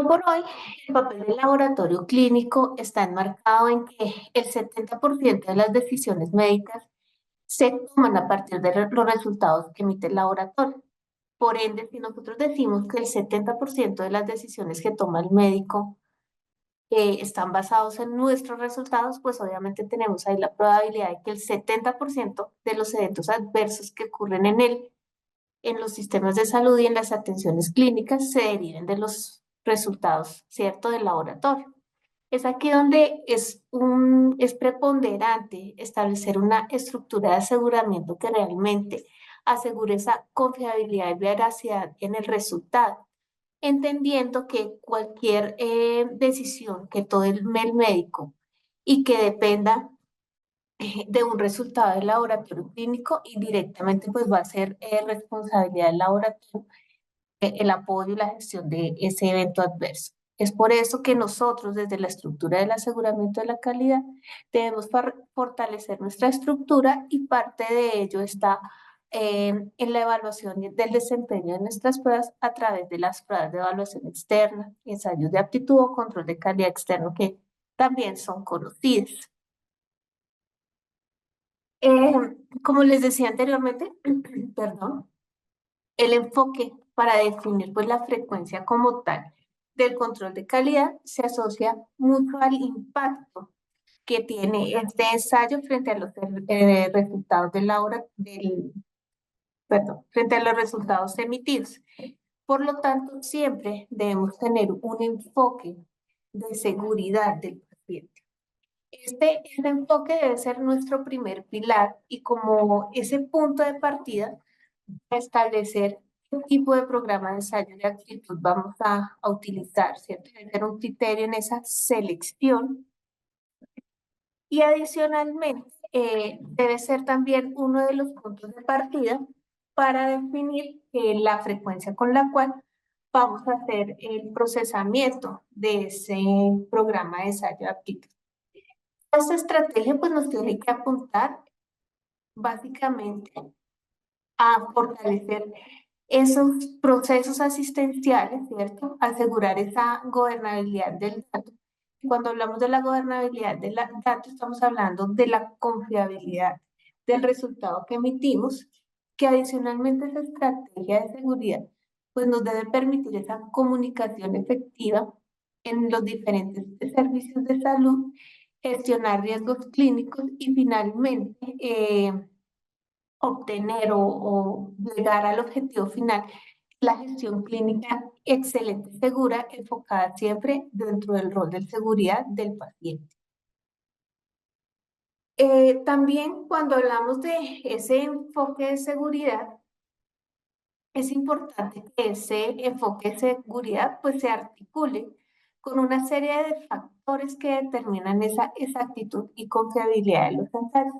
Por hoy, el papel del laboratorio clínico está enmarcado en que el 70% de las decisiones médicas se toman a partir de los resultados que emite el laboratorio. Por ende, si nosotros decimos que el 70% de las decisiones que toma el médico están basados en nuestros resultados, pues obviamente tenemos ahí la probabilidad de que el 70% de los eventos adversos que ocurren en los sistemas de salud y en las atenciones clínicas se deriven de los resultados, ¿cierto?, del laboratorio. Es aquí donde es preponderante establecer una estructura de aseguramiento que realmente asegure esa confiabilidad y veracidad en el resultado, entendiendo que cualquier decisión que tome el médico y que dependa de un resultado del laboratorio clínico, indirectamente pues va a ser responsabilidad del laboratorio el apoyo y la gestión de ese evento adverso. Es por eso que nosotros, desde la estructura del aseguramiento de la calidad, debemos fortalecer nuestra estructura y parte de ello está en la evaluación del desempeño de nuestras pruebas a través de las pruebas de evaluación externa, ensayos de aptitud o control de calidad externo que también son conocidos. Como les decía anteriormente, perdón, el enfoque para definir pues, la frecuencia como tal del control de calidad se asocia mucho al impacto que tiene este ensayo frente a los resultados de la hora frente a los resultados emitidos. Por lo tanto, siempre debemos tener un enfoque de seguridad del paciente. Este enfoque debe ser nuestro primer pilar y como ese punto de partida, establecer qué tipo de programa de ensayo de actitud vamos a utilizar, ¿cierto? Debe ser un criterio en esa selección y adicionalmente debe ser también uno de los puntos de partida para definir la frecuencia con la cual vamos a hacer el procesamiento de ese programa de ensayo de aptitud. Esta estrategia pues nos tiene que apuntar básicamente a fortalecer esos procesos asistenciales, ¿cierto? Asegurar esa gobernabilidad del dato. Cuando hablamos de la gobernabilidad del dato, estamos hablando de la confiabilidad del resultado que emitimos, que adicionalmente esa estrategia de seguridad, pues nos debe permitir esa comunicación efectiva en los diferentes servicios de salud, gestionar riesgos clínicos y finalmente obtener o llegar al objetivo final, la gestión clínica excelente y segura, enfocada siempre dentro del rol de seguridad del paciente. También cuando hablamos de ese enfoque de seguridad, es importante que ese enfoque de seguridad pues se articule con una serie de factores que determinan esa exactitud y confiabilidad de los ensayos.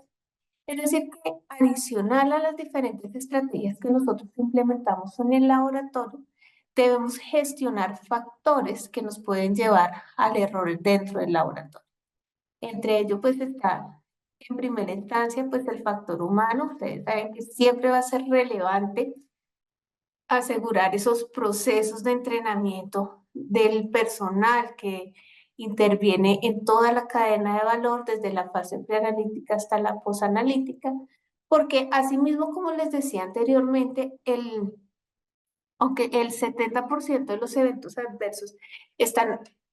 Es decir, que adicional a las diferentes estrategias que nosotros implementamos en el laboratorio, debemos gestionar factores que nos pueden llevar al error dentro del laboratorio. Entre ellos, pues está en primera instancia, pues el factor humano. Ustedes saben que siempre va a ser relevante asegurar esos procesos de entrenamiento del personal que interviene en toda la cadena de valor, desde la fase preanalítica hasta la posanalítica, porque asimismo, como les decía anteriormente, aunque el 70% de los eventos adversos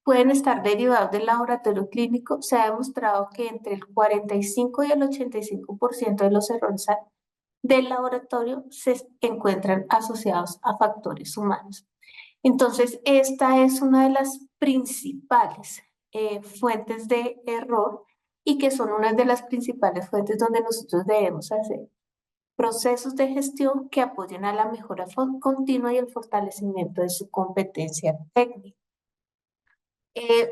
pueden estar derivados del laboratorio clínico, se ha demostrado que entre el 45 y el 85% de los errores del laboratorio se encuentran asociados a factores humanos. Entonces, esta es una de las principales fuentes de error y que son una de las principales fuentes donde nosotros debemos hacer procesos de gestión que apoyen a la mejora continua y el fortalecimiento de su competencia técnica.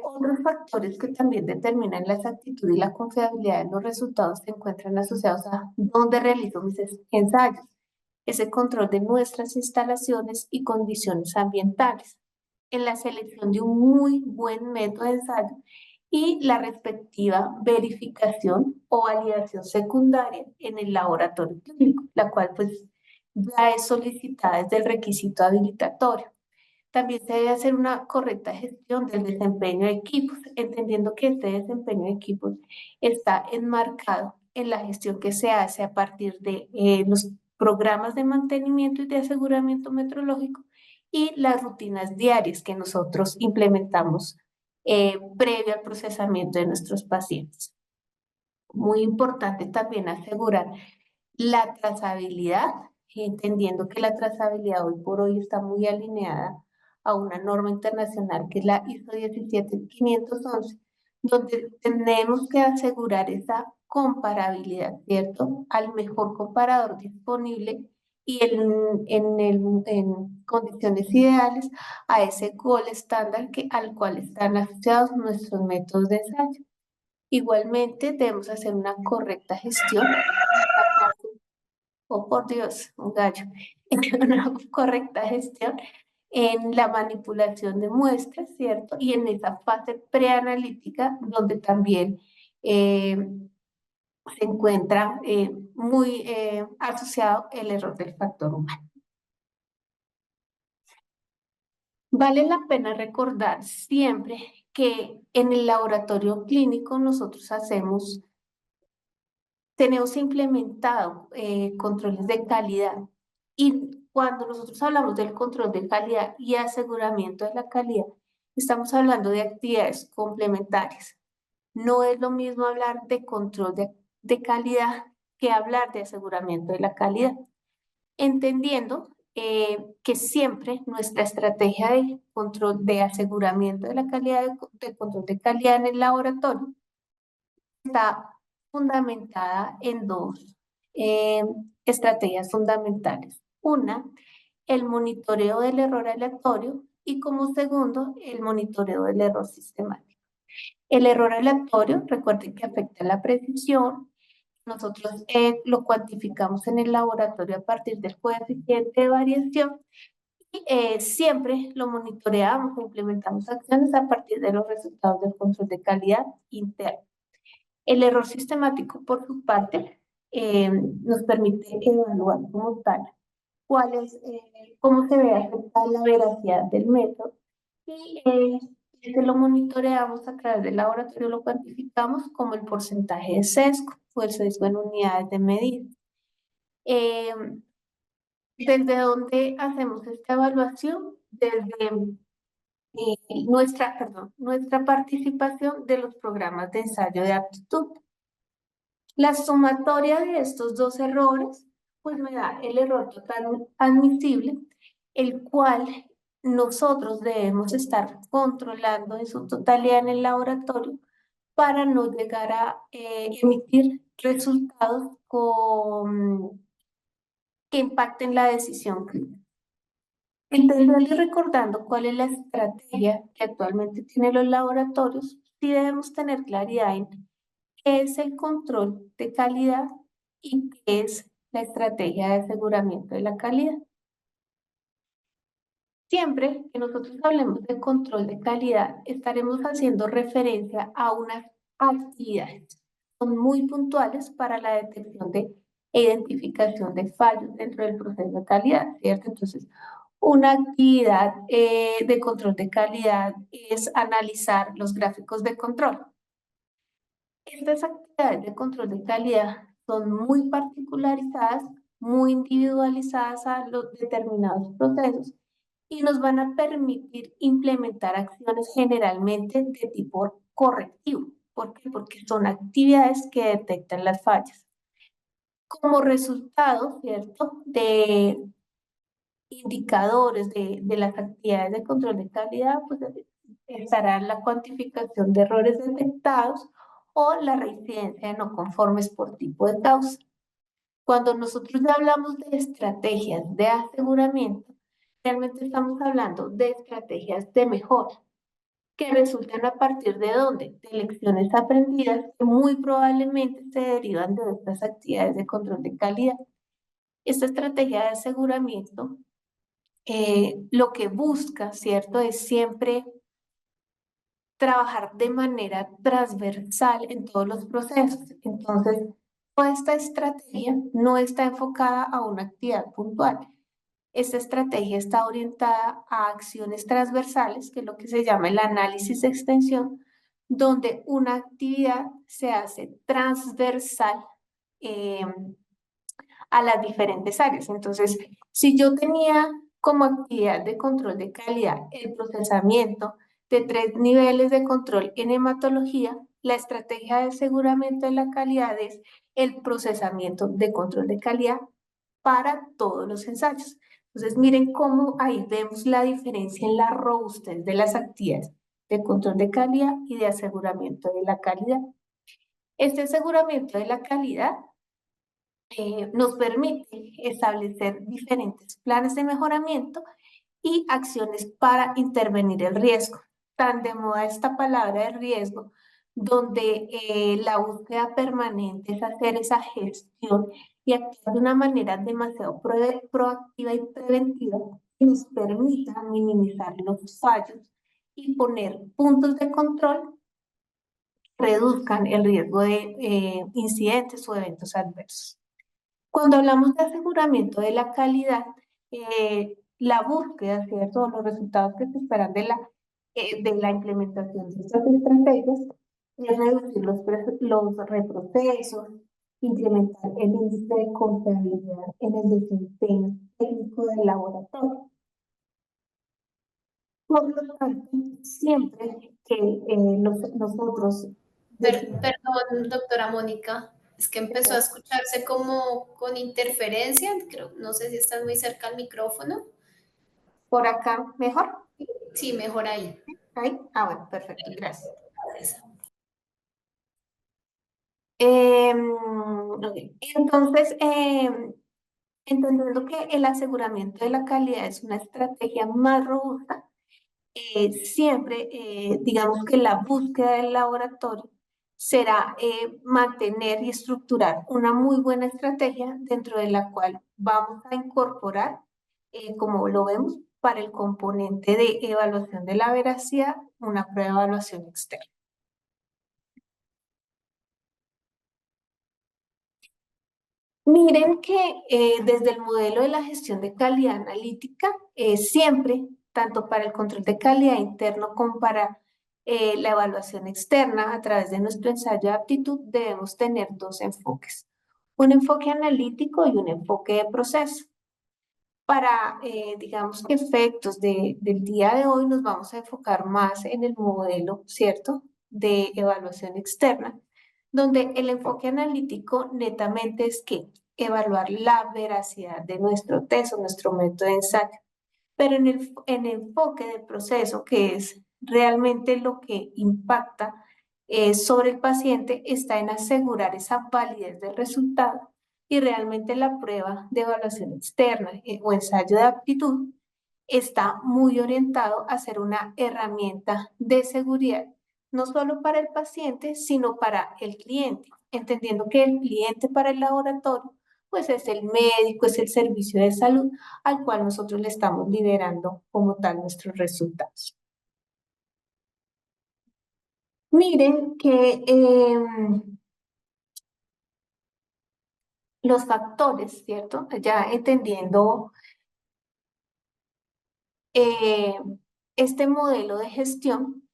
Otros factores que también determinan la exactitud y la confiabilidad de los resultados se encuentran asociados a dónde realizo mis ensayos, ese control de nuestras instalaciones y condiciones ambientales, en la selección de un muy buen método de ensayo y la respectiva verificación o validación secundaria en el laboratorio clínico, la cual pues ya es solicitada desde el requisito habilitatorio. También se debe hacer una correcta gestión del desempeño de equipos, entendiendo que este desempeño de equipos está enmarcado en la gestión que se hace a partir de los programas de mantenimiento y de aseguramiento metrológico y las rutinas diarias que nosotros implementamos previo al procesamiento de nuestros pacientes. Muy importante también asegurar la trazabilidad, entendiendo que la trazabilidad hoy por hoy está muy alineada a una norma internacional que es la ISO 17511, donde tenemos que asegurar esa comparabilidad, ¿cierto? Al mejor comparador disponible y en condiciones ideales a ese gold estándar al cual están asociados nuestros métodos de ensayo. Igualmente, debemos hacer una correcta gestión. Oh, por Dios, un gallo. Una correcta gestión en la manipulación de muestras, ¿cierto? Y en esa fase preanalítica, donde también eh, se encuentra muy asociado el error del factor humano. Vale la pena recordar siempre que en el laboratorio clínico nosotros tenemos implementado controles de calidad y cuando nosotros hablamos del control de calidad y aseguramiento de la calidad, estamos hablando de actividades complementarias. No es lo mismo hablar de control de calidad que hablar de aseguramiento de la calidad, entendiendo que siempre nuestra estrategia de control de aseguramiento de la calidad, de control de calidad en el laboratorio, está fundamentada en dos eh, estrategias fundamentales. Una, el monitoreo del error aleatorio y como segundo, el monitoreo del error sistemático. El error aleatorio, recuerden que afecta la precisión. Nosotros lo cuantificamos en el laboratorio a partir del coeficiente de variación y siempre lo monitoreamos e implementamos acciones a partir de los resultados del control de calidad interno. El error sistemático, por su parte, nos permite evaluar como tal cómo se ve afectada la veracidad del método y que lo monitoreamos a través del laboratorio, lo cuantificamos como el porcentaje de sesgo o el sesgo en unidades de medida. Eh, ¿Desde dónde hacemos esta evaluación? Desde nuestra participación de los programas de ensayo de aptitud. La sumatoria de estos dos errores, pues me da el error total admisible, el cual nosotros debemos estar controlando en su totalidad en el laboratorio para no llegar a emitir resultados que impacten la decisión clínica. Entendiendo y recordando cuál es la estrategia que actualmente tienen los laboratorios, sí debemos tener claridad en qué es el control de calidad y qué es la estrategia de aseguramiento de la calidad. Siempre que nosotros hablemos de control de calidad, estaremos haciendo referencia a unas actividades. Son muy puntuales para la detección e identificación de fallos dentro del proceso de calidad, ¿cierto? Entonces, una actividad de control de calidad es analizar los gráficos de control. Estas actividades de control de calidad son muy particularizadas, muy individualizadas a los determinados procesos y nos van a permitir implementar acciones generalmente de tipo correctivo. ¿Por qué? Porque son actividades que detectan las fallas. Como resultado, ¿cierto?, de indicadores de las actividades de control de calidad, pues estará la cuantificación de errores detectados o la reincidencia de no conformes por tipo de causa. Cuando nosotros ya hablamos de estrategias de aseguramiento, realmente estamos hablando de estrategias de mejora que resultan a partir de dónde? De lecciones aprendidas que muy probablemente se derivan de estas actividades de control de calidad. Esta estrategia de aseguramiento lo que busca, ¿cierto? Es siempre trabajar de manera transversal en todos los procesos. Entonces, toda esta estrategia no está enfocada a una actividad puntual. Esta estrategia está orientada a acciones transversales, que es lo que se llama el análisis de extensión, donde una actividad se hace transversal eh, a las diferentes áreas. Entonces, si yo tenía como actividad de control de calidad el procesamiento de 3 niveles de control en hematología, la estrategia de aseguramiento de la calidad es el procesamiento de control de calidad para todos los ensayos. Entonces, miren cómo ahí vemos la diferencia en la robustez de las actividades de control de calidad y de aseguramiento de la calidad. Este aseguramiento de la calidad nos permite establecer diferentes planes de mejoramiento y acciones para intervenir el riesgo. Tan de moda esta palabra de riesgo, donde la búsqueda permanente es hacer esa gestión y actuar de una manera demasiado proactiva y preventiva que nos permita minimizar los fallos y poner puntos de control que reduzcan el riesgo de incidentes o eventos adversos. Cuando hablamos de aseguramiento de la calidad, la búsqueda, ¿cierto? Los resultados que se esperan de la implementación de estas estrategias es reducir los reprocesos, incrementar el índice de confiabilidad en el desempeño técnico del laboratorio. Por lo tanto, siempre que nosotros Perdón, doctora Mónica, es que empezó a escucharse como con interferencia, creo, no sé si estás muy cerca al micrófono. por acá, mejor, Sí, mejor ahí. ahí, bueno, perfecto, gracias. Gracias. Ok. Entonces, entendiendo que el aseguramiento de la calidad es una estrategia más robusta, siempre, digamos que la búsqueda del laboratorio será mantener y estructurar una muy buena estrategia dentro de la cual vamos a incorporar, como lo vemos, para el componente de evaluación de la veracidad, una prueba de evaluación externa. Miren que desde el modelo de la gestión de calidad analítica, siempre, tanto para el control de calidad interno como para la evaluación externa a través de nuestro ensayo de aptitud, debemos tener 2 enfoques, un enfoque analítico y un enfoque de proceso. Para, digamos que efectos del día de hoy, nos vamos a enfocar más en el modelo, ¿cierto?, de evaluación externa, donde el enfoque analítico netamente es que evaluar la veracidad de nuestro test o nuestro método de ensayo. Pero en el enfoque del proceso, que es realmente lo que impacta sobre el paciente, está en asegurar esa validez del resultado y realmente la prueba de evaluación externa o ensayo de aptitud está muy orientado a ser una herramienta de seguridad, no solo para el paciente, sino para el cliente, entendiendo que el cliente para el laboratorio pues es el médico, es el servicio de salud al cual nosotros le estamos liderando como tal nuestros resultados. Miren que los factores, ¿cierto? Ya entendiendo eh, este modelo de gestión,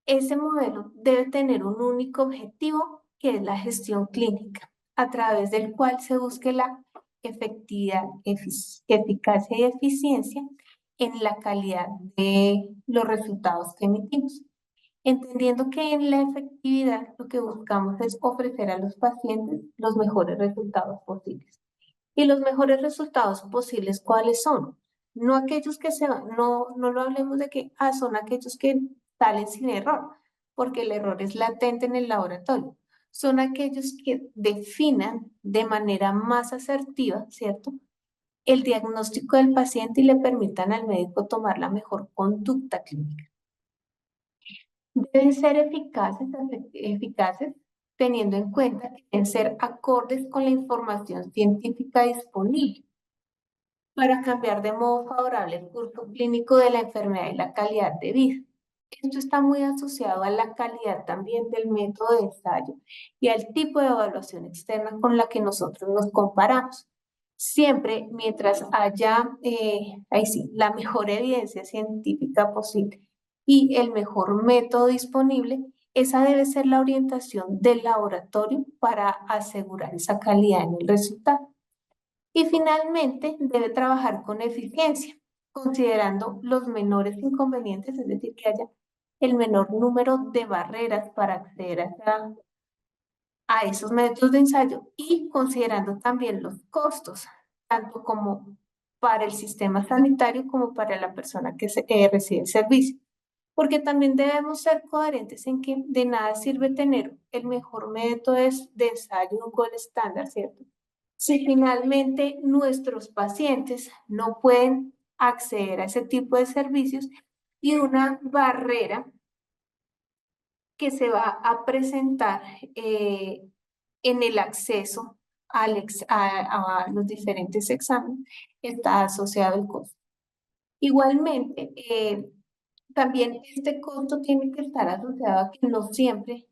ese modelo debe tener un único objetivo, que es la gestión clínica, a través del cual se busque la efectividad, eficacia y eficiencia en la calidad de los resultados que emitimos. Entendiendo que en la efectividad lo que buscamos es ofrecer a los pacientes los mejores resultados posibles. Y los mejores resultados posibles, ¿cuáles son? No aquellos que no lo hablemos de que son aquellos que salen sin error, porque el error es latente en el laboratorio. Son aquellos que definan de manera más asertiva, ¿cierto?, el diagnóstico del paciente y le permitan al médico tomar la mejor conducta clínica. Deben ser eficaces teniendo en cuenta que deben ser acordes con la información científica disponible para cambiar de modo favorable el curso clínico de la enfermedad y la calidad de vida. Esto está muy asociado a la calidad también del método de ensayo y al tipo de evaluación externa con la que nosotros nos comparamos. Siempre mientras haya, ahí sí, la mejor evidencia científica posible y el mejor método disponible, esa debe ser la orientación del laboratorio para asegurar esa calidad en el resultado. Y finalmente, debe trabajar con eficiencia, considerando los menores inconvenientes, es decir, que haya el menor número de barreras para acceder a esos métodos de ensayo y considerando también los costos, tanto como para el sistema sanitario como para la persona que recibe el servicio. Porque también debemos ser coherentes en que de nada sirve tener el mejor método de ensayo, un gold estándar, ¿cierto? Si finalmente nuestros pacientes no pueden acceder a ese tipo de servicios y una barrera que se va a presentar en el acceso a los diferentes exámenes está asociado al costo. Igualmente, también este costo tiene que estar asociado a que no siempre,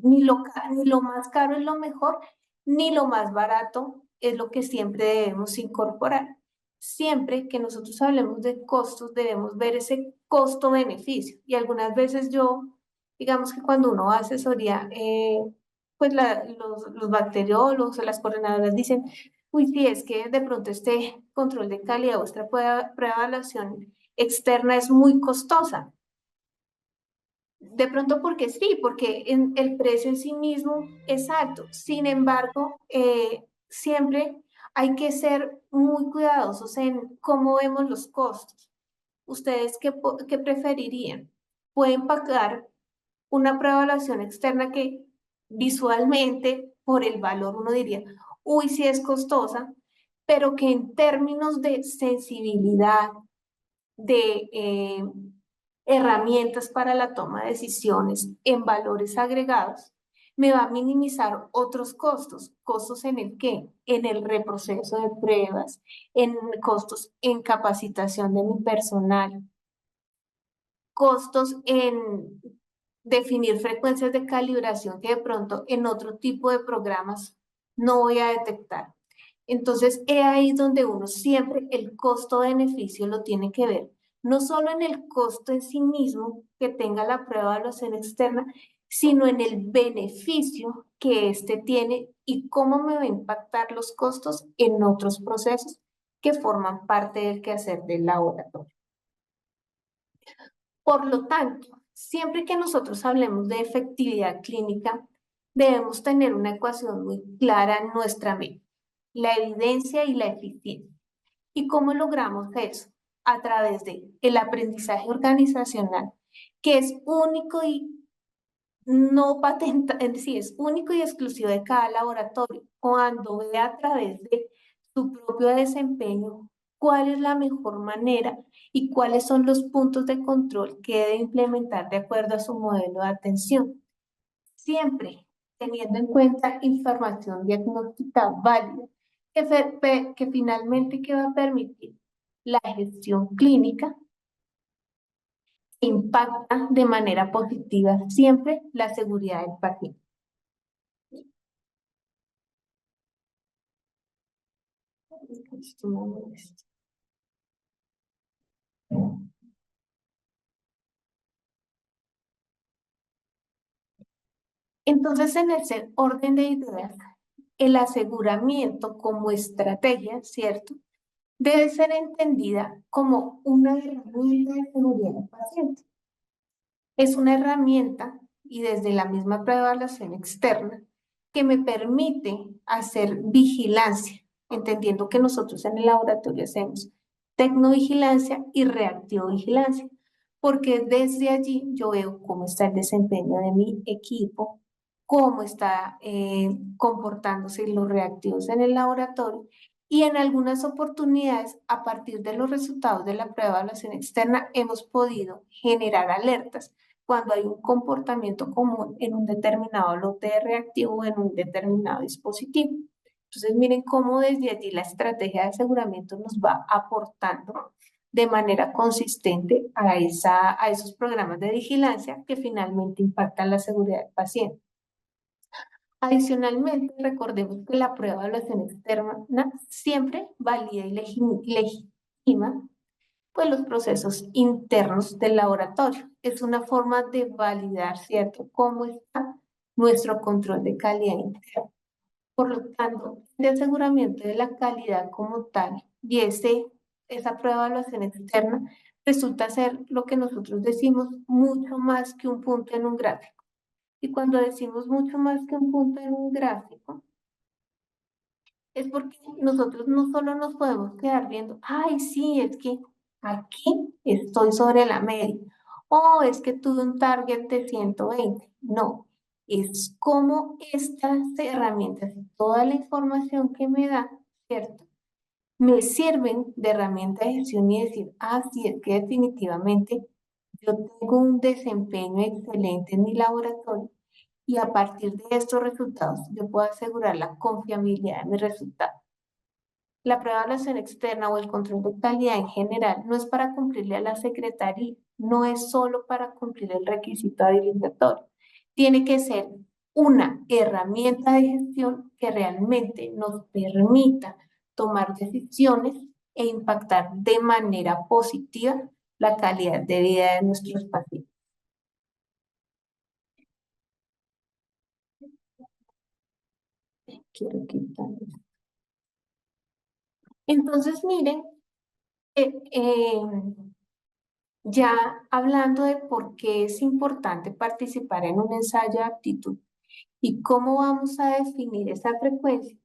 ni lo más caro es lo mejor, ni lo más barato es lo que siempre debemos incorporar. Siempre que nosotros hablemos de costos, debemos ver ese costo-beneficio. Y algunas veces digamos que cuando uno hace asesoría, pues los bacteriólogos o las coordinadoras dicen, uy, sí, es que de pronto este control de calidad, vuestra prueba de evaluación externa es muy costosa. De pronto porque sí, porque el precio en sí mismo es alto. Sin embargo, siempre hay que ser muy cuidadosos en cómo vemos los costos. ¿Ustedes qué preferirían? Pueden pagar una prueba de evaluación externa que visualmente, por el valor, uno diría, uy, sí es costosa, pero que en términos de sensibilidad, de herramientas para la toma de decisiones en valores agregados, me va a minimizar otros costos. ¿Costos en el qué? En el reproceso de pruebas, en costos en capacitación de mi personal, costos en definir frecuencias de calibración que de pronto en otro tipo de programas no voy a detectar. Entonces, es ahí donde uno siempre el costo-beneficio lo tiene que ver, no solo en el costo en sí mismo que tenga la prueba de evaluación externa, sino en el beneficio que éste tiene y cómo me va a impactar los costos en otros procesos que forman parte del quehacer del laboratorio. Por lo tanto, siempre que nosotros hablemos de efectividad clínica, debemos tener una ecuación muy clara en nuestra mente, la evidencia y la eficiencia. ¿Y cómo logramos eso? A través de el aprendizaje organizacional, que es único y no patenta, es decir, es único y exclusivo de cada laboratorio. Cuando ve a través de su propio desempeño cuál es la mejor manera y cuáles son los puntos de control que debe implementar de acuerdo a su modelo de atención. Siempre teniendo en cuenta información diagnóstica válida que finalmente que va a permitir la gestión clínica que impacta de manera positiva siempre la seguridad del paciente. Entonces, en ese orden de ideas, el aseguramiento como estrategia, ¿cierto? Debe ser entendida como una herramienta de seguridad del paciente. Es una herramienta y desde la misma prueba de evaluación externa que me permite hacer vigilancia, entendiendo que nosotros en el laboratorio hacemos tecnovigilancia y reactivovigilancia, porque desde allí yo veo cómo está el desempeño de mi equipo, cómo está comportándose los reactivos en el laboratorio y en algunas oportunidades, a partir de los resultados de la prueba de evaluación externa, hemos podido generar alertas cuando hay un comportamiento común en un determinado lote de reactivo o en un determinado dispositivo. Entonces, miren cómo desde allí la estrategia de aseguramiento nos va aportando de manera consistente a esos programas de vigilancia que finalmente impactan la seguridad del paciente. Adicionalmente, recordemos que la prueba de evaluación externa siempre valida y legitima pues, los procesos internos del laboratorio. Es una forma de validar, ¿cierto?, cómo está nuestro control de calidad interno. Por lo tanto, el aseguramiento de la calidad como tal y esa prueba de evaluación externa resulta ser lo que nosotros decimos mucho más que un punto en un gráfico. Y cuando decimos mucho más que un punto en un gráfico, es porque nosotros no solo nos podemos quedar viendo, ay, sí, es que aquí estoy sobre la media, o es que tuve un target de 120. No, es como estas herramientas y toda la información que me da, ¿cierto? Me sirven de herramienta de gestión y decir, ah, sí, es que definitivamente yo tengo un desempeño excelente en mi laboratorio y a partir de estos resultados yo puedo asegurar la confiabilidad de mis resultados. La prueba de evaluación externa o el control de calidad en general no es para cumplirle a la secretaría, no es solo para cumplir el requisito habilitatorio. Tiene que ser una herramienta de gestión que realmente nos permita tomar decisiones e impactar de manera positiva la calidad de vida de nuestros pacientes. Quiero quitar esto. Entonces, miren, ya hablando de por qué es importante participar en un ensayo de aptitud y cómo vamos a definir esa frecuencia,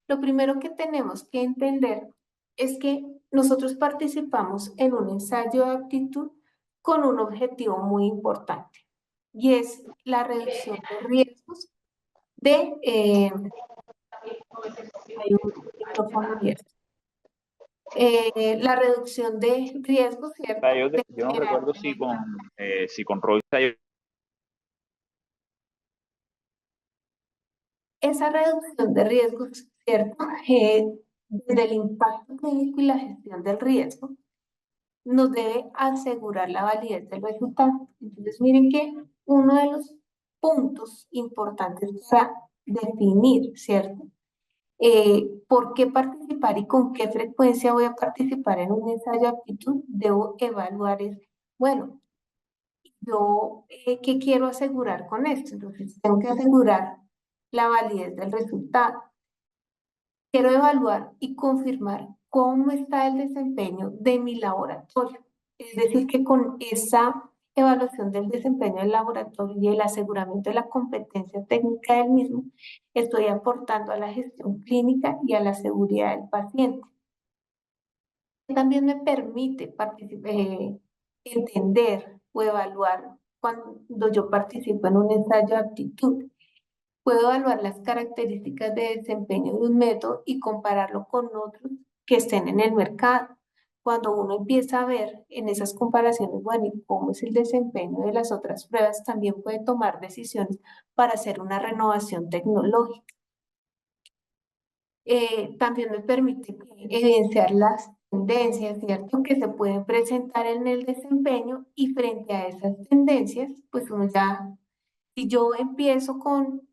lo primero que tenemos que entender es que nosotros participamos en un ensayo de aptitud con un objetivo muy importante y es la reducción de riesgos de, hay un micrófono abierto. La reducción de riesgos, ¿cierto? De Yo no generar recuerdo si con Royce esa reducción de riesgos, ¿cierto? Desde el impacto clínico y la gestión del riesgo, nos debe asegurar la validez del resultado. Entonces, miren que uno de los puntos importantes para definir, ¿cierto? ¿Por qué participar y con qué frecuencia voy a participar en un ensayo de aptitud? Debo evaluar es, bueno, yo, ¿qué quiero asegurar con esto? Entonces, tengo que asegurar la validez del resultado. Quiero evaluar y confirmar cómo está el desempeño de mi laboratorio. Es decir, que con esa evaluación del desempeño del laboratorio y el aseguramiento de la competencia técnica del mismo, estoy aportando a la gestión clínica y a la seguridad del paciente. También me permite entender o evaluar cuando yo participo en un ensayo de aptitud. Puedo evaluar las características de desempeño de un método y compararlo con otros que estén en el mercado. Cuando uno empieza a ver en esas comparaciones, bueno, y cómo es el desempeño de las otras pruebas, también puede tomar decisiones para hacer una renovación tecnológica. También me permite evidenciar las tendencias, ¿cierto?, que se pueden presentar en el desempeño y frente a esas tendencias, pues uno ya, si yo empiezo con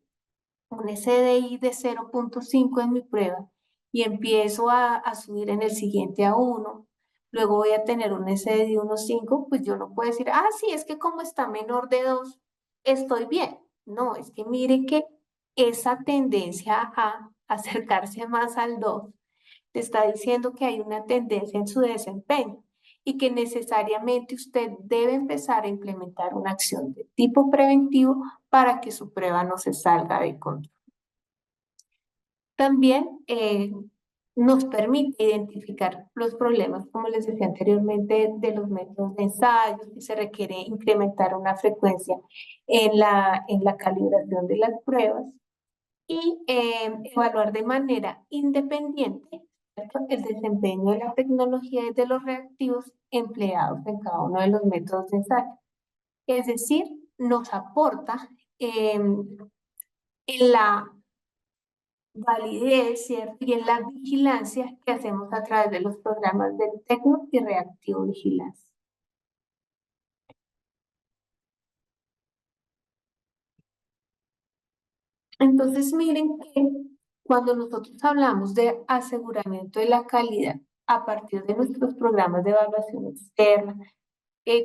un SDI de 0.5 en mi prueba y empiezo a subir en el siguiente a 1, luego voy a tener un SDI de 1.5, pues yo no puedo decir, ah, sí, es que como está menor de 2, estoy bien. No, es que mire que esa tendencia a acercarse más al 2 te está diciendo que hay una tendencia en su desempeño y que necesariamente usted debe empezar a implementar una acción de tipo preventivo para que su prueba no se salga de control. También nos permite identificar los problemas, como les decía anteriormente, de los métodos de ensayo, si se requiere incrementar una frecuencia en la calibración de las pruebas y evaluar de manera independiente, ¿cierto?, el desempeño de la tecnología y de los reactivos empleados en cada uno de los métodos de ensayo. Es decir, nos aporta en la validez, ¿cierto?, y en la vigilancia que hacemos a través de los programas del Tecno y Reactivo Vigilancia. Entonces, miren que cuando nosotros hablamos de aseguramiento de la calidad a partir de nuestros programas de evaluación externa,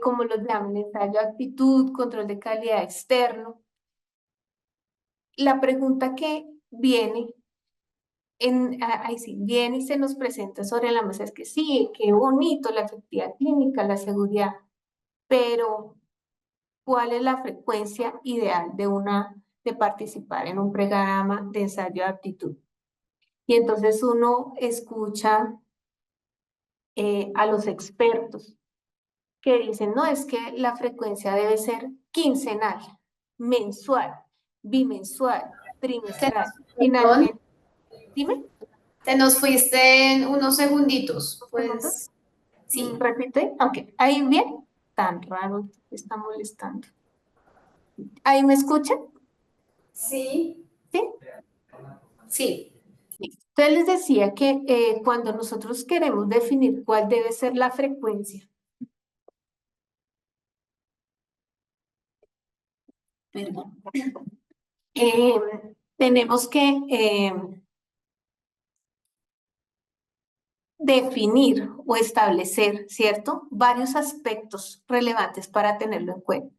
como los llaman, ensayo de actitud, control de calidad externo, la pregunta que viene, ahí sí, viene y se nos presenta sobre la mesa es que sí, qué bonito la efectividad clínica, la seguridad, pero ¿cuál es la frecuencia ideal de participar en un programa de ensayo de aptitud? Y entonces uno escucha a los expertos que dicen, no, es que la frecuencia debe ser quincenal, mensual, bimensual, trimestral. Perdón, Finalmente, dime, te nos fuiste en unos segunditos. un segundo, Pues sí, repite, ok, ahí bien, tan raro, está molestando. ¿Ahí me escuchan? sí, Sí. sí. Entonces les decía que cuando nosotros queremos definir cuál debe ser la frecuencia, perdón, tenemos que definir o establecer, ¿cierto? Varios aspectos relevantes para tenerlo en cuenta.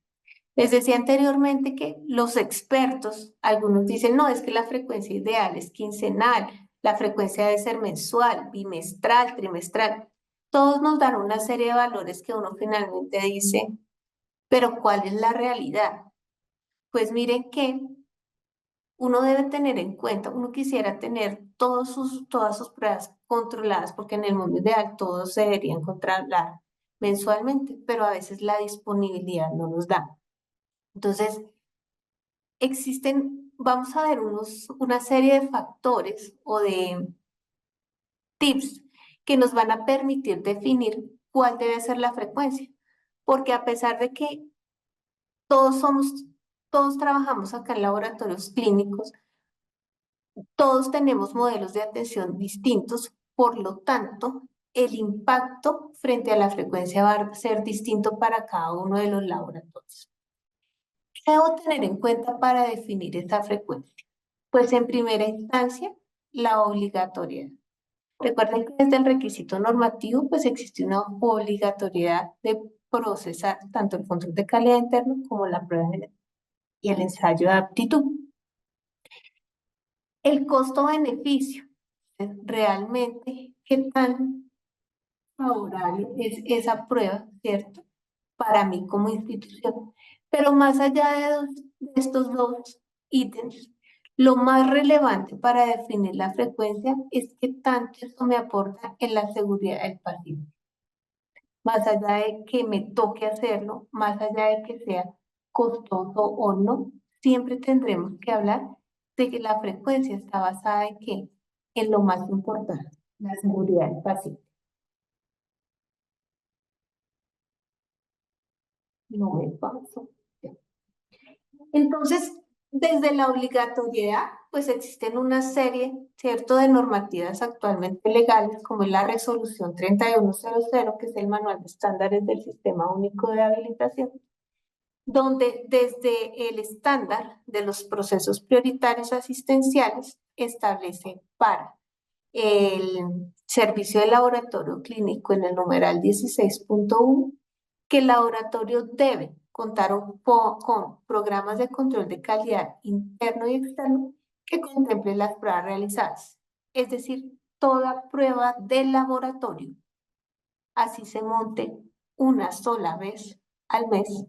Les decía anteriormente que los expertos, algunos dicen, no, es que la frecuencia ideal es quincenal, la frecuencia debe ser mensual, bimestral, trimestral. Todos nos dan una serie de valores que uno finalmente dice, pero ¿cuál es la realidad? Pues miren que uno debe tener en cuenta, uno quisiera tener todas sus pruebas controladas, porque en el mundo ideal todos se deberían controlar mensualmente, pero a veces la disponibilidad no nos da. Entonces, vamos a ver una serie de factores o de tips que nos van a permitir definir cuál debe ser la frecuencia, porque a pesar de que todos somos, todos trabajamos acá en laboratorios clínicos, todos tenemos modelos de atención distintos, por lo tanto, el impacto frente a la frecuencia va a ser distinto para cada uno de los laboratorios. ¿Qué debo tener en cuenta para definir esta frecuencia? Pues en primera instancia, la obligatoriedad. Recuerden que desde el requisito normativo, pues existe una obligatoriedad de procesar tanto el control de calidad interno como la prueba y el ensayo de aptitud. El costo-beneficio, realmente, ¿qué tan favorable es esa prueba, cierto? Para mí como institución. Pero más allá de estos dos ítems, lo más relevante para definir la frecuencia es qué tanto eso me aporta en la seguridad del paciente. Más allá de que me toque hacerlo, más allá de que sea costoso o no, siempre tendremos que hablar de que la frecuencia está basada en qué, en lo más importante, la seguridad del paciente. No me paso. Entonces, desde la obligatoriedad, pues existen una serie, ¿cierto?, de normativas actualmente legales, como es la resolución 3100, que es el manual de estándares del Sistema Único de Habilitación, donde desde el estándar de los procesos prioritarios asistenciales establece para el servicio de laboratorio clínico en el numeral 16.1 que el laboratorio debe contar con programas de control de calidad interno y externo que contemplen las pruebas realizadas. Es decir, toda prueba del laboratorio, así se monte una sola vez al mes,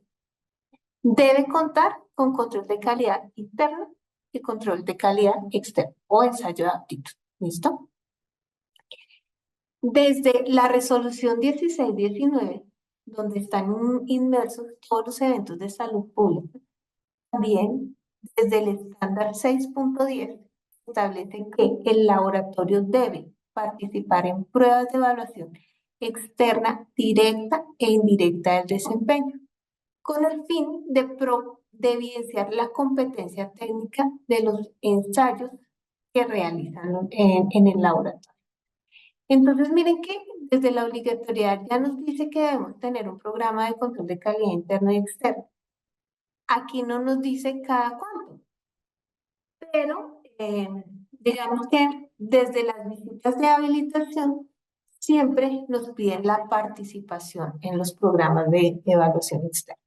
debe contar con control de calidad interno y control de calidad externo o ensayo de aptitud. ¿Listo? Desde la resolución 1619, donde están inmersos todos los eventos de salud pública, también desde el estándar 6.10 establece que el laboratorio debe participar en pruebas de evaluación externa, directa e indirecta del desempeño, con el fin de evidenciar la competencia técnica de los ensayos que realizan en el laboratorio. Entonces, miren que desde la obligatoriedad ya nos dice que debemos tener un programa de control de calidad interno y externo. Aquí no nos dice cada cuánto, pero digamos que desde las visitas de habilitación siempre nos piden la participación en los programas de evaluación externa.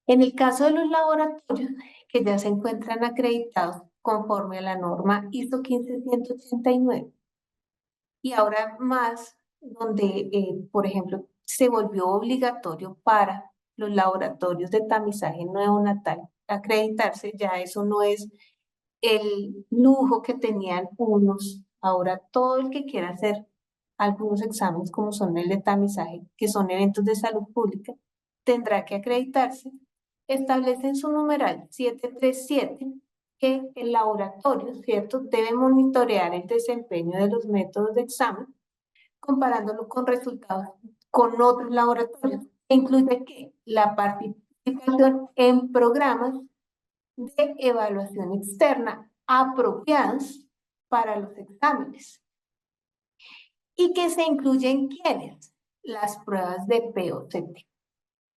En el caso de los laboratorios que ya se encuentran acreditados conforme a la norma ISO 15189, y ahora más donde, por ejemplo, se volvió obligatorio para los laboratorios de tamizaje neonatal acreditarse, ya eso no es el lujo que tenían unos. Ahora todo el que quiera hacer algunos exámenes como son el de tamizaje, que son eventos de salud pública, tendrá que acreditarse. Establecen su numeral 737 que el laboratorio, ¿cierto?, debe monitorear el desempeño de los métodos de examen comparándolo con resultados con otros laboratorios. Incluye que la participación en programas de evaluación externa apropiados para los exámenes. ¿Y que se incluyen quiénes? Las pruebas de POCT.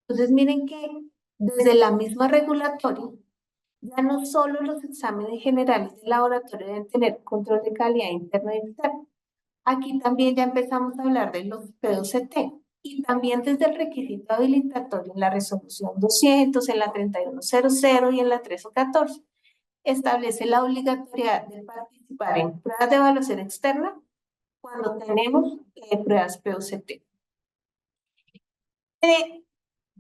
Entonces miren que desde la misma regulatoria, ya no solo los exámenes generales del laboratorio deben tener control de calidad interno y externo. Aquí también ya empezamos a hablar de los POCT y también desde el requisito habilitatorio en la resolución 200, en la 3100 y en la 1314 establece la obligatoriedad de participar en pruebas de evaluación externa cuando tenemos pruebas POCT.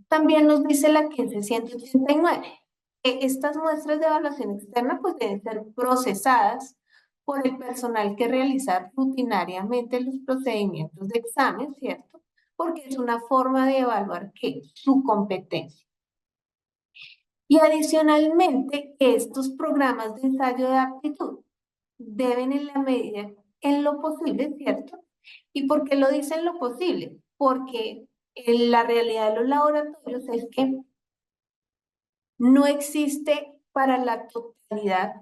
También nos dice la 15189 que estas muestras de evaluación externa pues deben ser procesadas por el personal que realiza rutinariamente los procedimientos de examen, ¿cierto? Porque es una forma de evaluar ¿qué? Su competencia. Y adicionalmente, estos programas de ensayo de aptitud deben en la medida, en lo posible, ¿cierto? ¿Y por qué lo dicen lo posible? Porque en la realidad de los laboratorios es que no existe para la totalidad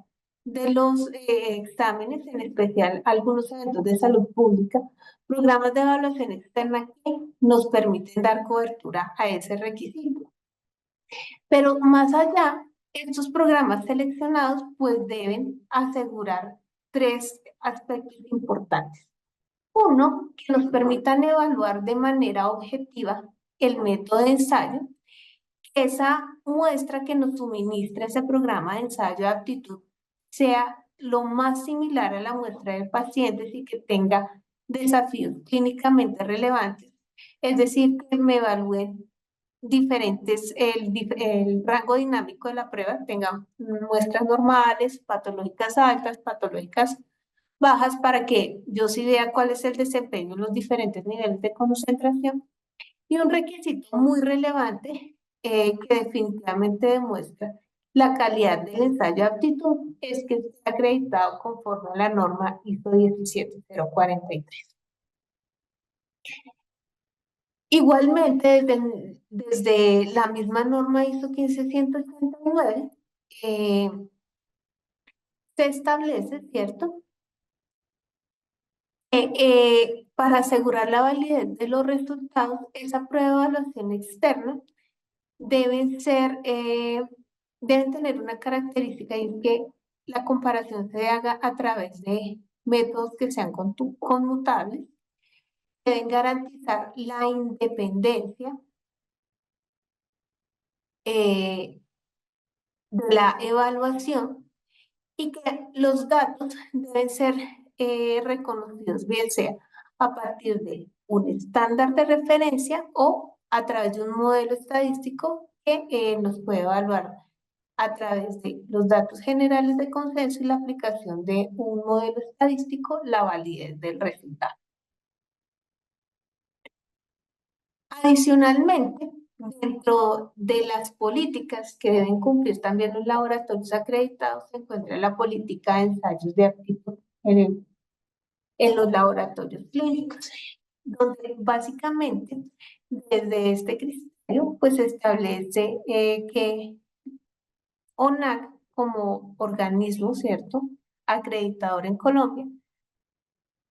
de los exámenes, en especial algunos eventos de salud pública, programas de evaluación externa que nos permiten dar cobertura a ese requisito. Pero más allá, estos programas seleccionados pues deben asegurar tres aspectos importantes. Uno, que nos permitan evaluar de manera objetiva el método de ensayo. Esa muestra que nos suministra ese programa de ensayo de aptitud sea lo más similar a la muestra del paciente y que tenga desafíos clínicamente relevantes. Es decir, que me evalúen diferentes, el rango dinámico de la prueba tenga muestras normales, patológicas altas, patológicas bajas, para que yo sí vea cuál es el desempeño en los diferentes niveles de concentración. Y un requisito muy relevante que definitivamente demuestra la calidad del ensayo de aptitud es que está acreditado conforme a la norma ISO 17043. Igualmente, desde la misma norma ISO 15189, se establece, ¿cierto?, para asegurar la validez de los resultados, esa prueba de evaluación externa deben tener una característica, y es que la comparación se haga a través de métodos que sean conmutables, deben garantizar la independencia de la evaluación y que los datos deben ser reconocidos, bien sea a partir de un estándar de referencia o a través de un modelo estadístico que nos puede evaluar a través de los datos generales de consenso y la aplicación de un modelo estadístico la validez del resultado. Adicionalmente, dentro de las políticas que deben cumplir también los laboratorios acreditados se encuentra la política de ensayos de aptitud en los laboratorios clínicos, donde básicamente desde este criterio pues se establece que ONAC como organismo, ¿cierto?, acreditador en Colombia,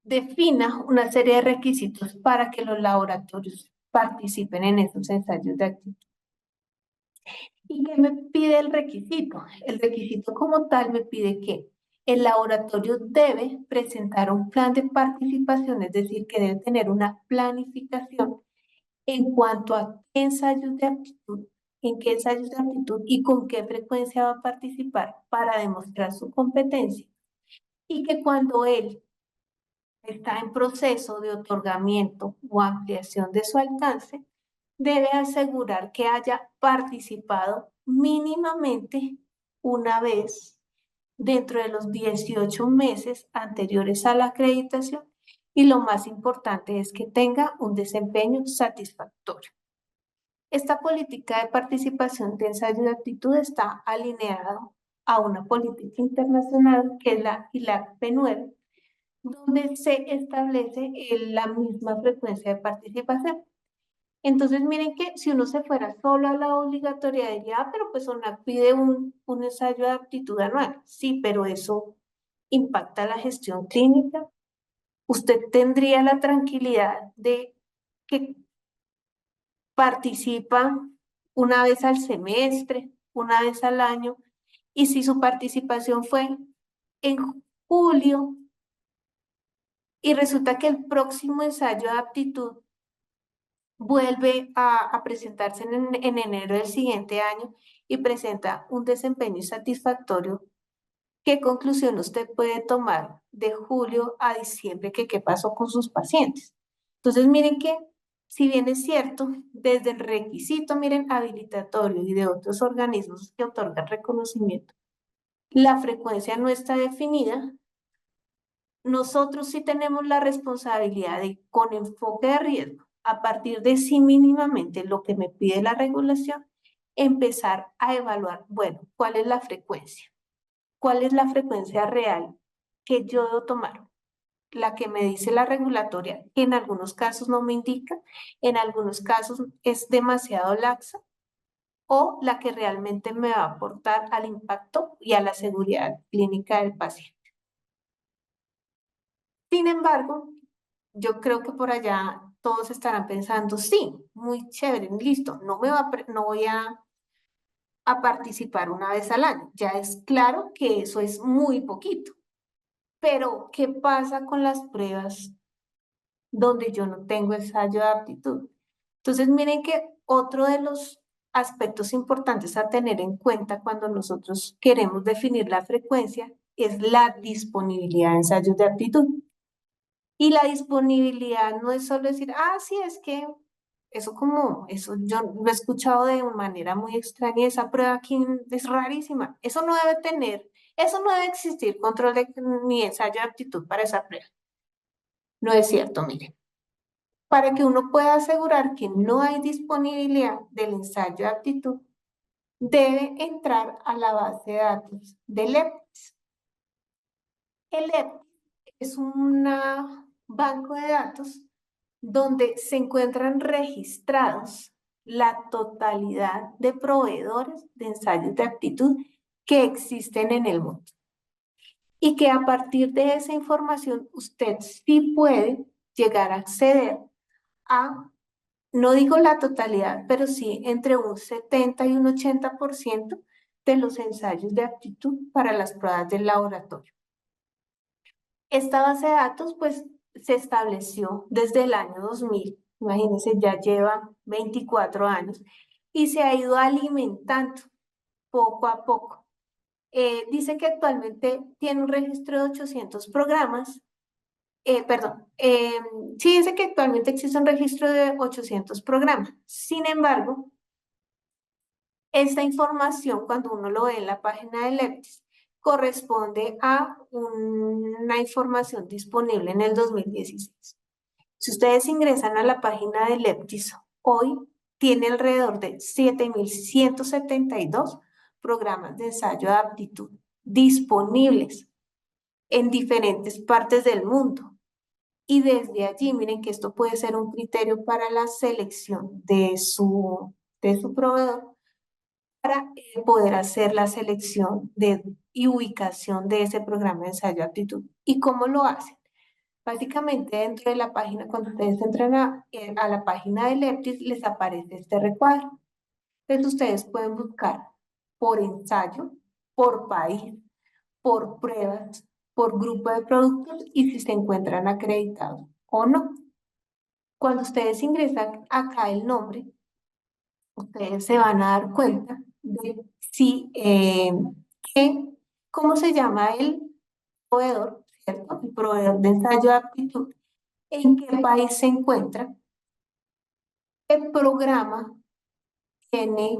defina una serie de requisitos para que los laboratorios participen en esos ensayos de actitud. ¿Y qué me pide el requisito? El requisito como tal me pide que el laboratorio debe presentar un plan de participación, es decir, que debe tener una planificación en cuanto a qué ensayos de aptitud, en qué ensayos de aptitud y con qué frecuencia va a participar para demostrar su competencia. Y que cuando él está en proceso de otorgamiento o ampliación de su alcance, debe asegurar que haya participado mínimamente una vez dentro de los 18 meses anteriores a la acreditación y lo más importante es que tenga un desempeño satisfactorio. Esta política de participación de ensayo de aptitud está alineada a una política internacional que es la ILAC-P9, donde se establece la misma frecuencia de participación. Entonces, miren que si uno se fuera solo a la obligatoriedad, diría, ah, pero pues ONAC pide un ensayo de aptitud anual. Sí, pero eso impacta la gestión clínica. Usted tendría la tranquilidad de que participa una vez al semestre, una vez al año, y si su participación fue en julio y resulta que el próximo ensayo de aptitud vuelve a presentarse en enero del siguiente año y presenta un desempeño insatisfactorio, ¿qué conclusión usted puede tomar de julio a diciembre que qué pasó con sus pacientes? Entonces, miren que, si bien es cierto, desde el requisito, miren, habilitatorio y de otros organismos que otorgan reconocimiento, la frecuencia no está definida, nosotros sí tenemos la responsabilidad de, con enfoque de riesgo, a partir de sí mínimamente lo que me pide la regulación, empezar a evaluar, bueno, ¿cuál es la frecuencia? ¿Cuál es la frecuencia real que yo debo tomar? La que me dice la regulatoria, que en algunos casos no me indica, en algunos casos es demasiado laxa, o la que realmente me va a aportar al impacto y a la seguridad clínica del paciente. Sin embargo, yo creo que por allá todos estarán pensando, sí, muy chévere, listo, no voy a participar una vez al año. Ya es claro que eso es muy poquito. Pero, ¿qué pasa con las pruebas donde yo no tengo ensayo de aptitud? Entonces, miren que otro de los aspectos importantes a tener en cuenta cuando nosotros queremos definir la frecuencia es la disponibilidad de ensayos de aptitud. Y la disponibilidad no es solo decir, ah, sí, es que eso yo lo he escuchado de manera muy extraña, esa prueba aquí es rarísima. Eso no debe existir control ni ensayo de aptitud para esa prueba. No es cierto, miren. Para que uno pueda asegurar que no hay disponibilidad del ensayo de aptitud, debe entrar a la base de datos del EPTIS. El EPTIS es un banco de datos donde se encuentran registrados la totalidad de proveedores de ensayos de aptitud que existen en el mundo. Y que a partir de esa información usted sí puede llegar a acceder a, no digo la totalidad, pero sí entre un 70 y un 80% de los ensayos de aptitud para las pruebas del laboratorio. Esta base de datos, pues, se estableció desde el año 2000, imagínense, ya lleva 24 años, y se ha ido alimentando poco a poco. Dice que actualmente tiene un registro de 800 programas, sí dice que actualmente existe un registro de 800 programas. Sin embargo, esta información, cuando uno lo ve en la página de Leptis, corresponde a una información disponible en el 2016. Si ustedes ingresan a la página de Leptis, hoy tiene alrededor de 7.172 programas de ensayo de aptitud disponibles en diferentes partes del mundo. Y desde allí, miren que esto puede ser un criterio para la selección de su proveedor, para poder hacer la selección y ubicación de ese programa de ensayo de aptitud. ¿Y cómo lo hacen? Básicamente dentro de la página, cuando ustedes entran a la página de Leptis, les aparece este recuadro. Entonces ustedes pueden buscar por ensayo, por país, por pruebas, por grupo de productos y si se encuentran acreditados o no. Cuando ustedes ingresan acá el nombre, ustedes se van a dar cuenta de si, cómo se llama el proveedor, ¿cierto? El proveedor de ensayo de aptitud, en qué país se encuentra, qué programa tiene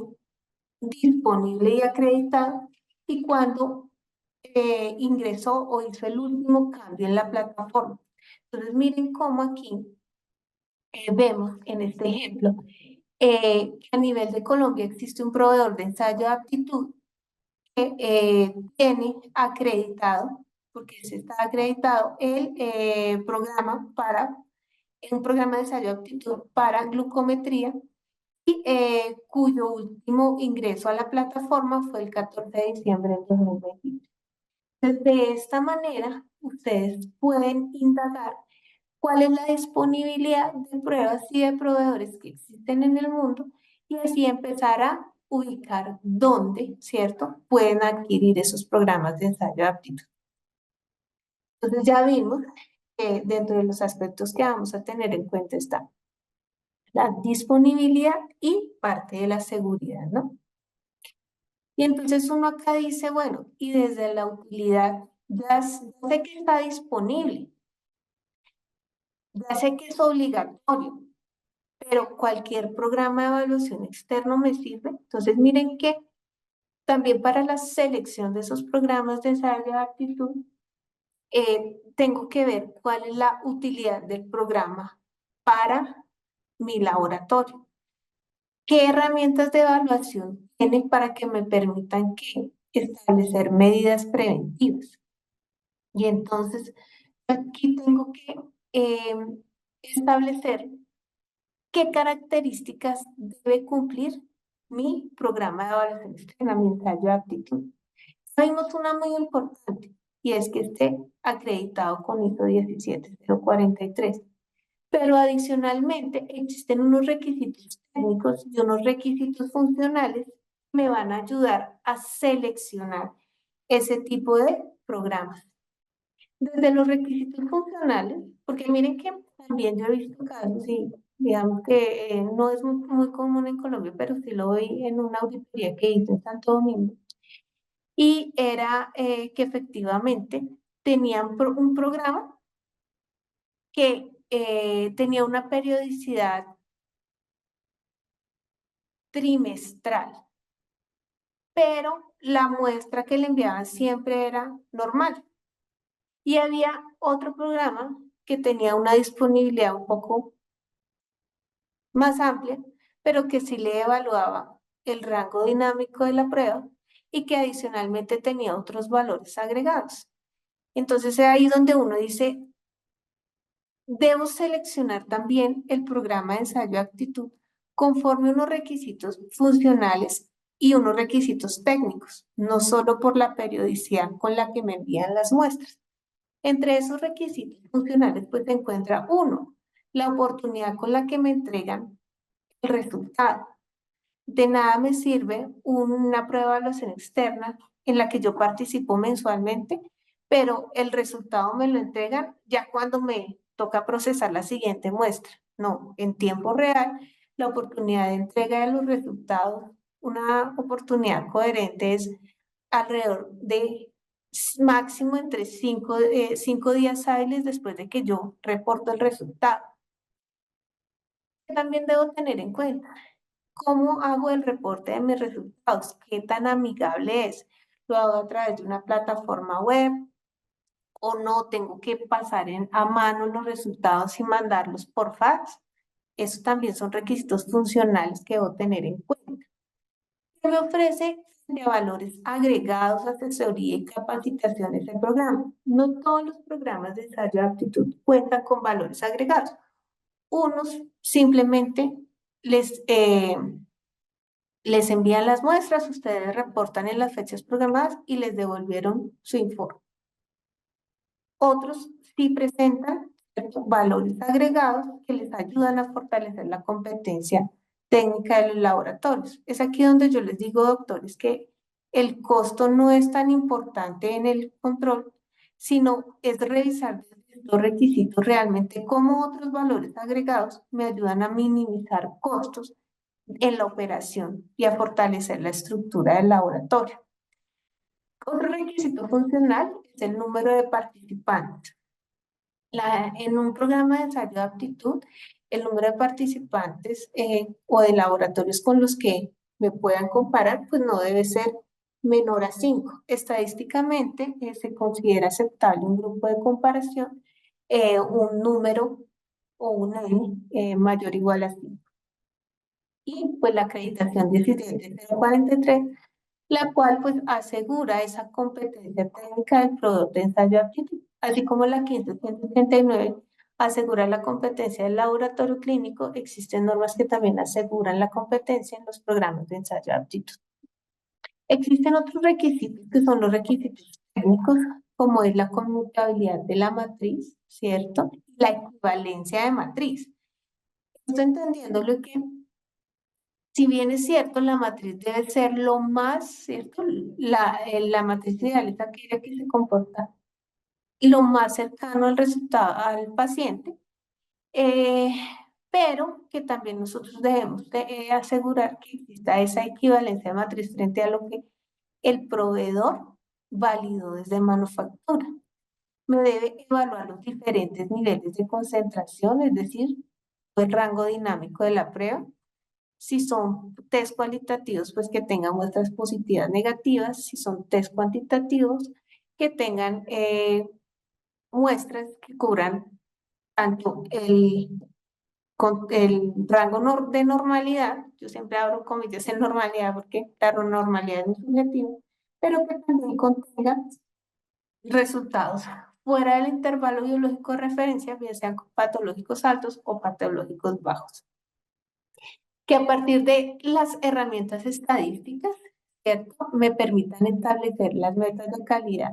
disponible y acreditado y cuándo ingresó o hizo el último cambio en la plataforma. Entonces miren cómo aquí vemos en este ejemplo que a nivel de Colombia existe un proveedor de ensayo de aptitud que tiene acreditado, porque se está acreditado el programa para, un programa de ensayo de aptitud para glucometría y cuyo último ingreso a la plataforma fue el 14 de diciembre del 2020. De esta manera, ustedes pueden indagar cuál es la disponibilidad de pruebas y de proveedores que existen en el mundo y así empezar a ubicar dónde, ¿cierto?, pueden adquirir esos programas de ensayo de aptitud. Entonces ya vimos que dentro de los aspectos que vamos a tener en cuenta está la disponibilidad y parte de la seguridad, ¿no? Y entonces uno acá dice, bueno, y desde la utilidad, ya sé que está disponible, ya sé que es obligatorio, pero cualquier programa de evaluación externo me sirve. Entonces miren que también para la selección de esos programas de ensayo de aptitud, tengo que ver cuál es la utilidad del programa para mi laboratorio. ¿Qué herramientas de evaluación tiene para que me permitan establecer medidas preventivas? Y entonces aquí tengo que establecer qué características debe cumplir mi programa de evaluación externa, mi ensayo de aptitud. Vimos una muy importante y es que esté acreditado con ISO 17043. Pero adicionalmente existen unos requisitos técnicos y unos requisitos funcionales que me van a ayudar a seleccionar ese tipo de programas. Desde los requisitos funcionales, porque miren que también yo he visto casos y digamos que no es muy común en Colombia, pero sí lo vi en una auditoría que hice en Santo Domingo, y era que efectivamente tenían un programa que tenía una periodicidad trimestral, pero la muestra que le enviaban siempre era normal. Y había otro programa que tenía una disponibilidad un poco más amplia, pero que sí le evaluaba el rango dinámico de la prueba y que adicionalmente tenía otros valores agregados. Entonces es ahí donde uno dice, debo seleccionar también el programa de ensayo de aptitud conforme a unos requisitos funcionales y unos requisitos técnicos, no solo por la periodicidad con la que me envían las muestras. Entre esos requisitos funcionales, pues se encuentra uno, la oportunidad con la que me entregan el resultado. De nada me sirve una prueba de evaluación externa en la que yo participo mensualmente, pero el resultado me lo entregan ya cuando me toca procesar la siguiente muestra. No, en tiempo real, la oportunidad de entrega de los resultados, una oportunidad coherente es alrededor de máximo entre 5 días hábiles después de que yo reporto el resultado. También debo tener en cuenta cómo hago el reporte de mis resultados, qué tan amigable es. Lo hago a través de una plataforma web o no, tengo que pasar a mano los resultados y mandarlos por fax. Eso también son requisitos funcionales que debo tener en cuenta. ¿Qué me ofrece de valores agregados, asesoría y capacitaciones el programa? No todos los programas de ensayo de aptitud cuentan con valores agregados. Unos simplemente les envían las muestras, ustedes reportan en las fechas programadas y les devolvieron su informe. Otros sí presentan valores agregados que les ayudan a fortalecer la competencia técnica de los laboratorios. Es aquí donde yo les digo, doctores, que el costo no es tan importante en el control, sino es revisar los requisitos realmente cómo otros valores agregados me ayudan a minimizar costos en la operación y a fortalecer la estructura del laboratorio. Otro requisito funcional es el número de participantes. En un programa de ensayo de aptitud, el número de participantes o de laboratorios con los que me puedan comparar, pues no debe ser menor a 5. Estadísticamente, se considera aceptable un grupo de comparación, un número o un N mayor o igual a 5. Y pues la acreditación 17043, la cual pues asegura esa competencia técnica del producto de ensayo de aptitud, así como la 15189 asegura la competencia del laboratorio clínico. Existen normas que también aseguran la competencia en los programas de ensayo de aptitud. Existen otros requisitos que son los requisitos técnicos, como es la conmutabilidad de la matriz, ¿cierto? La equivalencia de matriz. Estoy entendiendo lo que, si bien es cierto, la matriz debe ser lo más, ¿cierto? La matriz ideal es aquella que se comporta lo más cercano al resultado, al paciente, eh, pero que también nosotros debemos de, asegurar que exista esa equivalencia de matriz frente a lo que el proveedor validó desde manufactura. Me debe evaluar los diferentes niveles de concentración, es decir, el rango dinámico de la prueba. Si son test cualitativos, pues que tengan muestras positivas, negativas. Si son test cuantitativos, que tengan muestras que cubran tanto el rango de normalidad, yo siempre abro comillas en normalidad porque la normalidad es muy subjetiva, pero que también contenga resultados fuera del intervalo biológico de referencia, bien sean patológicos altos o patológicos bajos. Que a partir de las herramientas estadísticas, ¿cierto?, me permitan establecer las metas de calidad.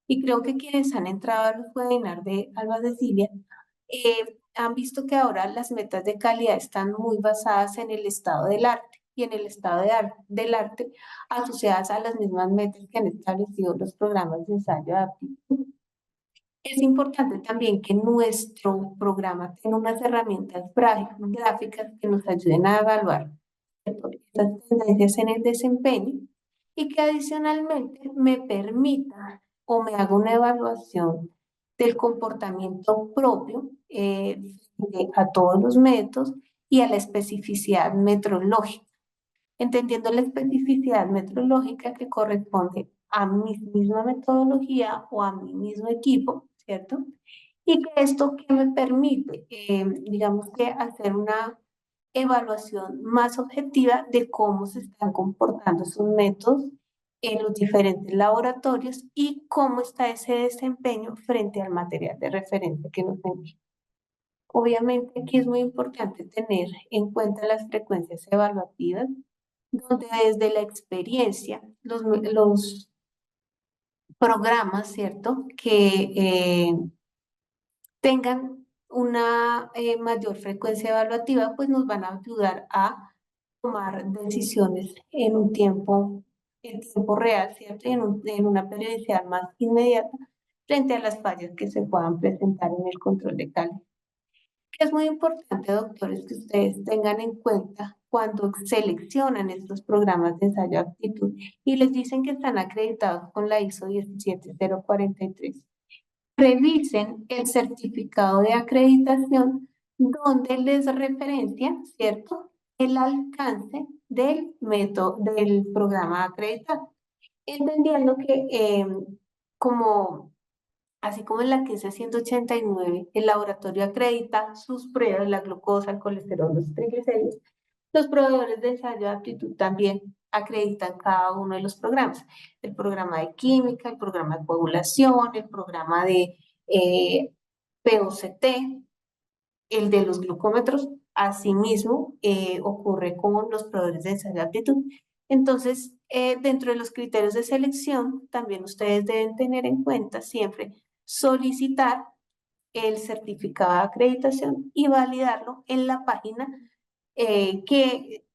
Y creo que quienes han entrado a los webinars de Alba Cecilia han visto que ahora las metas de calidad están muy basadas en el estado del arte y en el estado del arte asociadas a las mismas metas que han establecido los programas de ensayo de aptitud. Es importante también que nuestro programa tenga unas herramientas gráficas que nos ayuden a evaluar estas tendencias en el desempeño y que adicionalmente me permita o me haga una evaluación del comportamiento propio a todos los métodos y a la especificidad metrológica, entendiendo la especificidad metrológica que corresponde a mi misma metodología o a mi mismo equipo, ¿cierto? Y que esto que me permite, digamos que hacer una evaluación más objetiva de cómo se están comportando sus métodos en los diferentes laboratorios y cómo está ese desempeño frente al material de referencia que nos envía. Obviamente aquí es muy importante tener en cuenta las frecuencias evaluativas, donde desde la experiencia los programas, ¿cierto?, que tengan una mayor frecuencia evaluativa, pues nos van a ayudar a tomar decisiones en tiempo real, ¿cierto? Y en una periodicidad más inmediata frente a las fallas que se puedan presentar en el control de calidad. Es muy importante, doctores, que ustedes tengan en cuenta cuando seleccionan estos programas de ensayo de aptitud y les dicen que están acreditados con la ISO 17043. Revisen el certificado de acreditación donde les referencia, ¿cierto?, el alcance del método del programa acreditado. Entendiendo que así como en la 15189, el laboratorio acredita sus pruebas, la glucosa, el colesterol, los triglicéridos, los proveedores de ensayo de aptitud también acreditan cada uno de los programas. El programa de química, el programa de coagulación, el programa de POCT, el de los glucómetros. Asimismo, ocurre con los proveedores de ensayo de aptitud. Entonces, dentro de los criterios de selección, también ustedes deben tener en cuenta siempre solicitar el certificado de acreditación y validarlo en la página que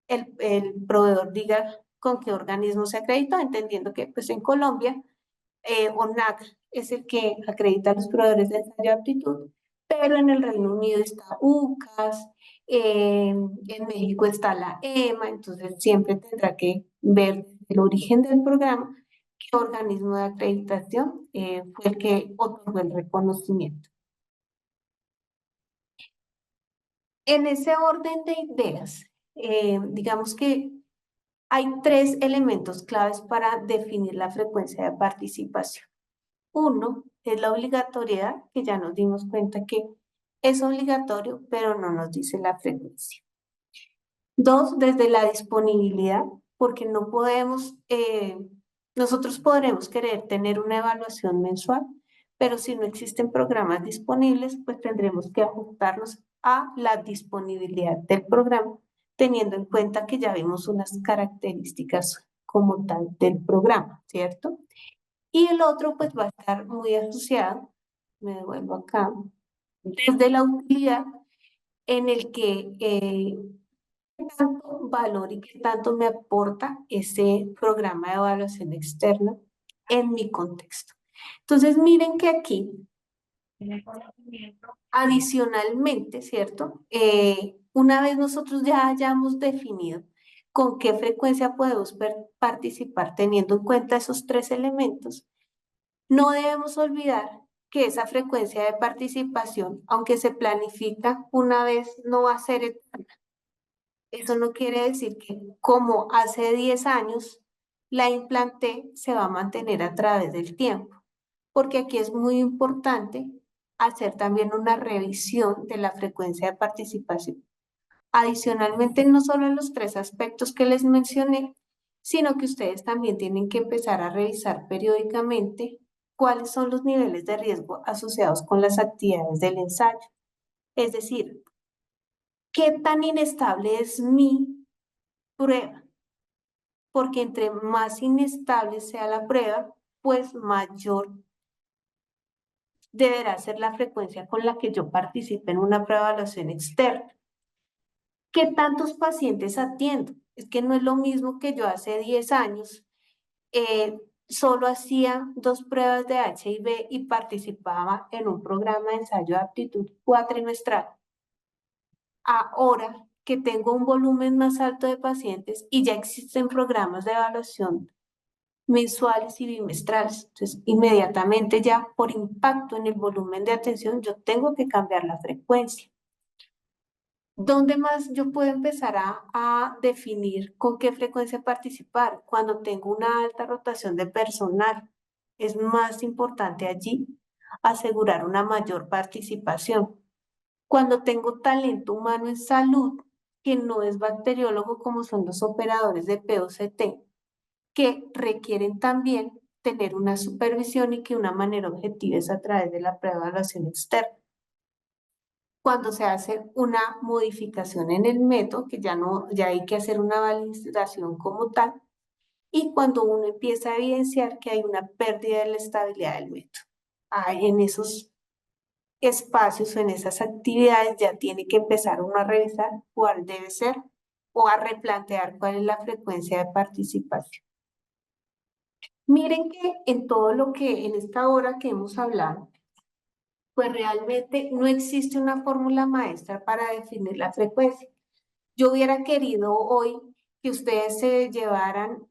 el proveedor diga con qué organismo se acreditó, entendiendo que pues en Colombia ONAC es el que acredita a los proveedores de ensayo de aptitud, pero en el Reino Unido está UCAS, en México está la EMA, entonces siempre tendrá que ver el origen del programa, qué organismo de acreditación fue el que otorgó el reconocimiento. En ese orden de ideas, digamos que hay tres elementos claves para definir la frecuencia de participación. Uno es la obligatoriedad, que ya nos dimos cuenta que es obligatorio, pero no nos dice la frecuencia. Dos, desde la disponibilidad, porque no podemos, nosotros podremos querer tener una evaluación mensual, pero si no existen programas disponibles, pues tendremos que ajustarnos a la disponibilidad del programa, teniendo en cuenta que ya vimos unas características como tal del programa, ¿cierto? Y el otro pues va a estar muy asociado, me devuelvo acá, desde la utilidad en el que qué tanto valor y qué tanto me aporta ese programa de evaluación externa en mi contexto. Entonces miren que aquí, adicionalmente, ¿cierto? Una vez nosotros ya hayamos definido con qué frecuencia podemos participar teniendo en cuenta esos tres elementos, no debemos olvidar que esa frecuencia de participación, aunque se planifica una vez, no va a ser eterna. Eso no quiere decir que como hace 10 años la implanté, se va a mantener a través del tiempo, porque aquí es muy importante hacer también una revisión de la frecuencia de participación. Adicionalmente, no solo en los tres aspectos que les mencioné, sino que ustedes también tienen que empezar a revisar periódicamente cuáles son los niveles de riesgo asociados con las actividades del ensayo. Es decir, qué tan inestable es mi prueba, porque entre más inestable sea la prueba, pues mayor deberá ser la frecuencia con la que yo participe en una prueba de evaluación externa. ¿Qué tantos pacientes atiendo? Es que no es lo mismo que yo hace 10 años solo hacía 2 pruebas de HIV y participaba en un programa de ensayo de aptitud cuatrimestral. Ahora que tengo un volumen más alto de pacientes y ya existen programas de evaluación mensuales y bimestrales. Entonces, inmediatamente ya por impacto en el volumen de atención, yo tengo que cambiar la frecuencia. ¿Dónde más yo puedo empezar a definir con qué frecuencia participar? Cuando tengo una alta rotación de personal. Es más importante allí asegurar una mayor participación. Cuando tengo talento humano en salud, que no es bacteriólogo como son los operadores de POCT, que requieren también tener una supervisión y que una manera objetiva es a través de la prueba de evaluación externa. Cuando se hace una modificación en el método, que ya hay que hacer una validación como tal, y cuando uno empieza a evidenciar que hay una pérdida de la estabilidad del método. En esos espacios o en esas actividades ya tiene que empezar uno a revisar cuál debe ser o a replantear cuál es la frecuencia de participación. Miren que en todo lo que en esta hora que hemos hablado, pues realmente no existe una fórmula maestra para definir la frecuencia. Yo hubiera querido hoy que ustedes se llevaran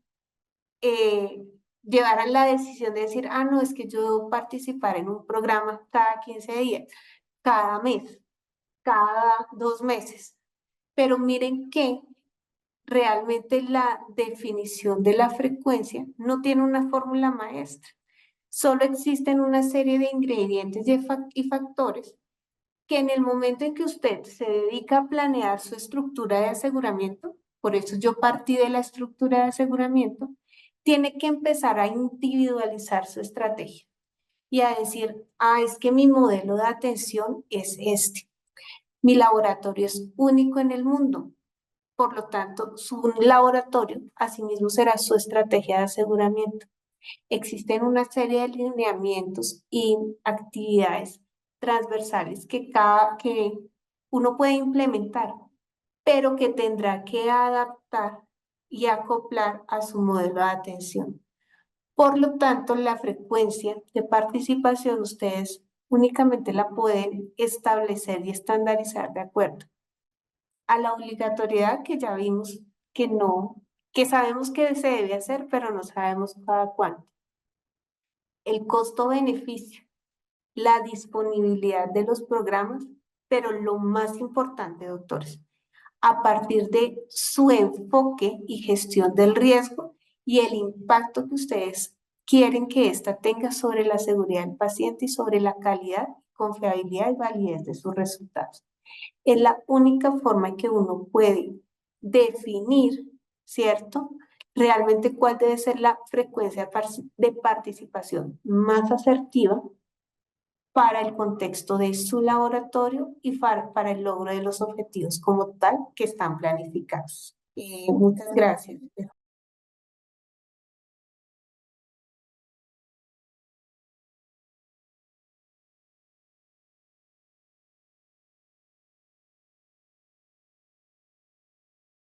la decisión de decir, ah, no, es que yo debo participar en un programa cada 15 días, cada mes, cada 2 meses. Pero miren que realmente la definición de la frecuencia no tiene una fórmula maestra. Solo existen una serie de ingredientes y factores que en el momento en que usted se dedica a planear su estructura de aseguramiento, por eso yo partí de la estructura de aseguramiento, tiene que empezar a individualizar su estrategia y a decir, ah, es que mi modelo de atención es este. Mi laboratorio es único en el mundo. Por lo tanto, su laboratorio asimismo será su estrategia de aseguramiento. Existen una serie de lineamientos y actividades transversales que uno puede implementar pero que tendrá que adaptar y acoplar a su modelo de atención. Por lo tanto, la frecuencia de participación ustedes únicamente la pueden establecer y estandarizar de acuerdo a la obligatoriedad que ya vimos que no, que sabemos que se debe hacer, pero no sabemos cada cuánto. El costo-beneficio, la disponibilidad de los programas, pero lo más importante, doctores, a partir de su enfoque y gestión del riesgo y el impacto que ustedes quieren que ésta tenga sobre la seguridad del paciente y sobre la calidad, confiabilidad y validez de sus resultados. Es la única forma en que uno puede definir, ¿cierto? Realmente cuál debe ser la frecuencia de participación más asertiva para el contexto de su laboratorio y para el logro de los objetivos como tal que están planificados. Muchas gracias.